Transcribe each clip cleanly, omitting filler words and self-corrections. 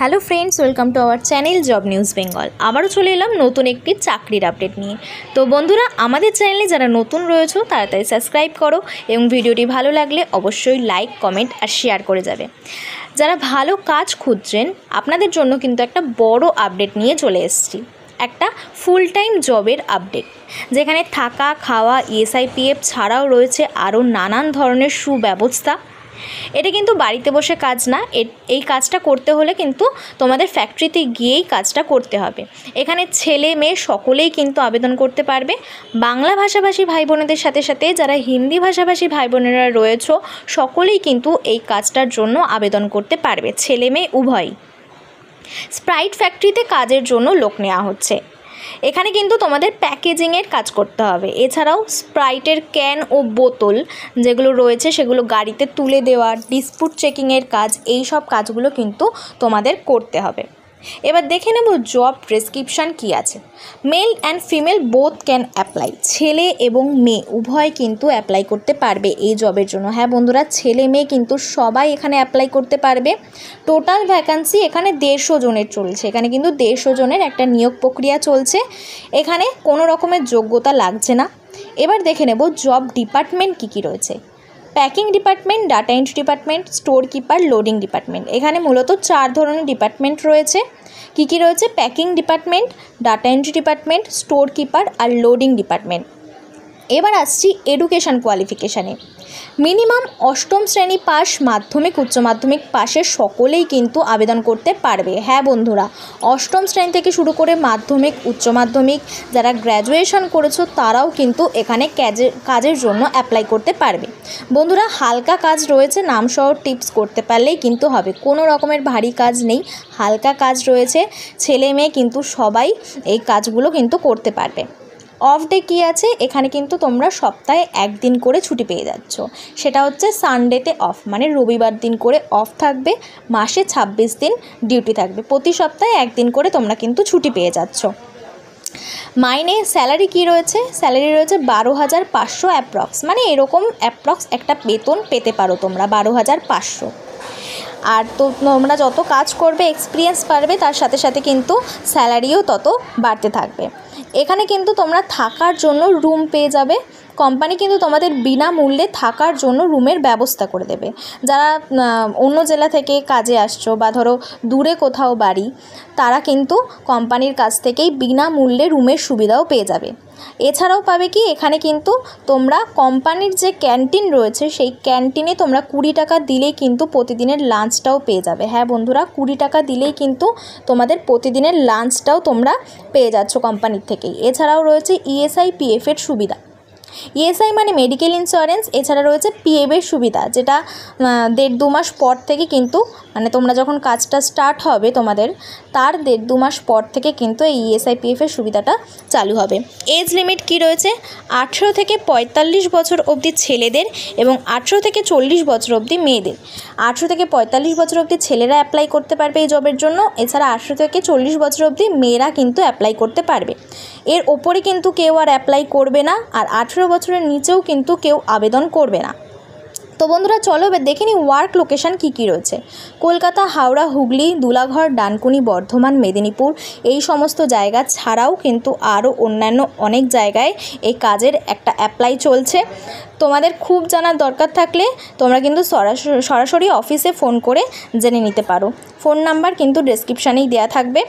Hello friends, welcome to our channel job news Bengal. আবারও চলে এলাম নতুন একটি চাকরির আপডেট নিয়ে। তো বন্ধুরা, আমাদের চ্যানেলে যারা নতুন রয়েছে তাড়াতাড়ি সাবস্ক্রাইব করো এবং ভিডিওটি ভালো লাগলে অবশ্যই লাইক, কমেন্ট আর শেয়ার করে যাবে। যারা ভালো কাজ খুঁজছেন আপনাদের জন্য কিন্তু একটা বড় আপডেট নিয়ে চলে এসেছি। একটা ফুল টাইম জবের আপডেট, যেখানে থাকা, খাওয়া, ESIPF ছাড়াও রয়েছে আরও নানান ধরনের সুব্যবস্থা। এটা কিন্তু বাড়িতে বসে কাজ না, এই কাজটা করতে হলে কিন্তু তোমাদের ফ্যাক্টরিতে গিয়েই কাজটা করতে হবে। এখানে ছেলে মেয়ে সকলেই কিন্তু আবেদন করতে পারবে। বাংলা ভাষাভাষী ভাই বোনেদের সাথে সাথে যারা হিন্দি ভাষাভাষী ভাই বোনেরা রয়েছে সকলেই কিন্তু এই কাজটার জন্য আবেদন করতে পারবে, ছেলে মেয়ে উভয়ই। স্প্রাইট ফ্যাক্টরিতে কাজের জন্য লোক নেওয়া হচ্ছে। এখানে কিন্তু তোমাদের প্যাকেজিংয়ের কাজ করতে হবে। এছাড়াও স্প্রাইটের ক্যান ও বোতল যেগুলো রয়েছে সেগুলো গাড়িতে তুলে দেওয়া, ডিসপুট চেকিংয়ের কাজ, এই সব কাজগুলো কিন্তু তোমাদের করতে হবে। এবার দেখে নেব জব ডেসক্রিপশান কী আছে। Male and female both can apply. ছেলে এবং মেয়ে উভয় কিন্তু অ্যাপ্লাই করতে পারবে এই জবের জন্য। হ্যাঁ বন্ধুরা, ছেলে মেয়ে কিন্তু সবাই এখানে অ্যাপ্লাই করতে পারবে। টোটাল ভ্যাকান্সি এখানে 150 জনের চলছে। এখানে কিন্তু 150 জনের একটা নিয়োগ প্রক্রিয়া চলছে। এখানে কোনো রকমের যোগ্যতা লাগছে না। এবার দেখে নেব জব ডিপার্টমেন্ট কী কী রয়েছে। Packing department, data entry department, store keeper, loading department. এখানে মূলত 4 ধরনের ডিপার্টমেন্ট রয়েছে। কী কী রয়েছে? Packing department, data entry department, store keeper আর লোডিং ডিপার্টমেন্ট। এবার আসছি এডুকেশান কোয়ালিফিকেশানে। মিনিমাম 8ম শ্রেণী পাস, মাধ্যমিক, উচ্চ মাধ্যমিক পাশের সকলেই কিন্তু আবেদন করতে পারবে। হ্যাঁ বন্ধুরা, 8ম শ্রেণী থেকে শুরু করে মাধ্যমিক, উচ্চ মাধ্যমিক, যারা গ্র্যাজুয়েশন করেছো তারাও কিন্তু এখানে কাজের জন্য অ্যাপ্লাই করতে পারবে। বন্ধুরা, হালকা কাজ রয়েছে, নামসহ টিপস করতে পারলেই কিন্তু হবে। কোনো রকমের ভারী কাজ নেই, হালকা কাজ রয়েছে। ছেলে মেয়ে কিন্তু সবাই এই কাজগুলো কিন্তু করতে পারবে। অফ ডে কী আছে? এখানে কিন্তু তোমরা সপ্তাহে 1 দিন করে ছুটি পেয়ে যাচ্ছ। সেটা হচ্ছে সানডেতে অফ, মানে রবিবার দিন করে অফ থাকবে। মাসে 26 দিন ডিউটি থাকবে। প্রতি সপ্তাহে 1 দিন করে তোমরা কিন্তু ছুটি পেয়ে যাচ্ছ। মাইনে স্যালারি কী রয়েছে? স্যালারি রয়েছে 12,500 অ্যাপ্রক্স, মানে এরকম অ্যাপ্রক্স একটা বেতন পেতে পারো তোমরা, 12,500। আর তো তোমরা যত কাজ করবে, এক্সপিরিয়েন্স পারবে, তার সাথে সাথে কিন্তু স্যালারিও তত বাড়তে থাকবে। এখানে কিন্তু তোমরা থাকার জন্য রুম পেয়ে যাবে। কোম্পানি কিন্তু তোমাদের বিনামূল্যে থাকার জন্য রুমের ব্যবস্থা করে দেবে। যারা অন্য জেলা থেকে কাজে আসছো বা ধরো দূরে কোথাও বাড়ি, তারা কিন্তু কোম্পানির কাছ থেকেই বিনামূল্যে রুমের সুবিধাও পেয়ে যাবে। এছাড়াও পাবে কি, এখানে কিন্তু তোমরা কোম্পানির যে ক্যান্টিন রয়েছে সেই ক্যান্টিনে তোমরা 20 টাকা দিলেই কিন্তু প্রতিদিনের লাঞ্চটাও পেয়ে যাবে। হ্যাঁ বন্ধুরা, 20 টাকা দিলেই কিন্তু তোমাদের প্রতিদিনের লাঞ্চটাও তোমরা পেয়ে যাচ্ছ কোম্পানির থেকেই। এছাড়াও রয়েছে ESIPF এর সুবিধা। ESI মানে মেডিকেল ইন্স্যুরেন্স। এছাড়া রয়েছে PF এর সুবিধা, যেটা 1.5-2 মাস পর থেকে কিন্তু, মানে তোমরা যখন কাজটা স্টার্ট হবে তোমাদের তার 1.5-2 মাস পর থেকে কিন্তু এই ESIPF এর সুবিধাটা চালু হবে। এজ লিমিট কি রয়েছে? 18 থেকে 45 বছর অবধি ছেলেদের এবং 18 থেকে 40 বছর অবধি মেয়েদের। 18 থেকে 45 বছর অবধি ছেলেরা অ্যাপ্লাই করতে পারবে এই জবের জন্য। এছাড়া 18 থেকে 40 বছর অবধি মেয়েরা কিন্তু অ্যাপ্লাই করতে পারবে। এর ওপরে কিন্তু কেউ আর অ্যাপ্লাই করবে না, আর 18 বছরের নিচেও কিন্তু কেউ আবেদন করবে না। তো বন্ধুরা, চলো এবার দেখে নিই ওয়ার্ক লোকেশান কী কী রয়েছে। কলকাতা, হাওড়া, হুগলি, দুলাঘর, ডানকুনি, বর্ধমান, মেদিনীপুর, এই সমস্ত জায়গা ছাড়াও কিন্তু আরও অন্যান্য অনেক জায়গায় এই কাজের একটা অ্যাপ্লাই চলছে। তোমাদের খুব জানার দরকার থাকলে তোমরা কিন্তু সরাসরি অফিসে ফোন করে জেনে নিতে পারো। ফোন নাম্বার কিন্তু ডেসক্রিপশানেই দেওয়া থাকবে।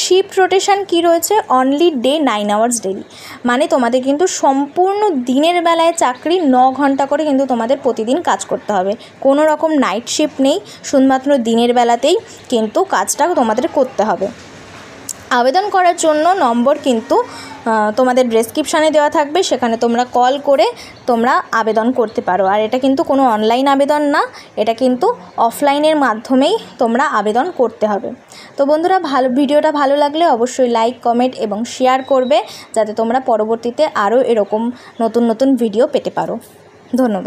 শিফট রোটেশন কি রয়েছে? অনলি ডে 9 আওয়ার্স ডেলি, মানে তোমাদের কিন্তু সম্পূর্ণ দিনের বেলায় চাকরি, 9 ঘন্টা করে কিন্তু তোমাদের প্রতিদিন কাজ করতে হবে। কোনো রকম নাইট শিফট নেই, শুধুমাত্র দিনের বেলাতেই কিন্তু কাজটা তোমাদের করতে হবে। আবেদন করার জন্য নম্বর কিন্তু তোমাদের ডেসক্রিপশানে দেওয়া থাকবে, সেখানে তোমরা কল করে তোমরা আবেদন করতে পারো। আর এটা কিন্তু কোনো অনলাইন আবেদন না, এটা কিন্তু অফলাইনের মাধ্যমেই তোমরা আবেদন করতে হবে। তো বন্ধুরা, ভিডিওটা ভালো লাগলে অবশ্যই লাইক, কমেন্ট এবং শেয়ার করবে, যাতে তোমরা পরবর্তীতে আরও এরকম নতুন নতুন ভিডিও পেতে পারো। ধন্যবাদ।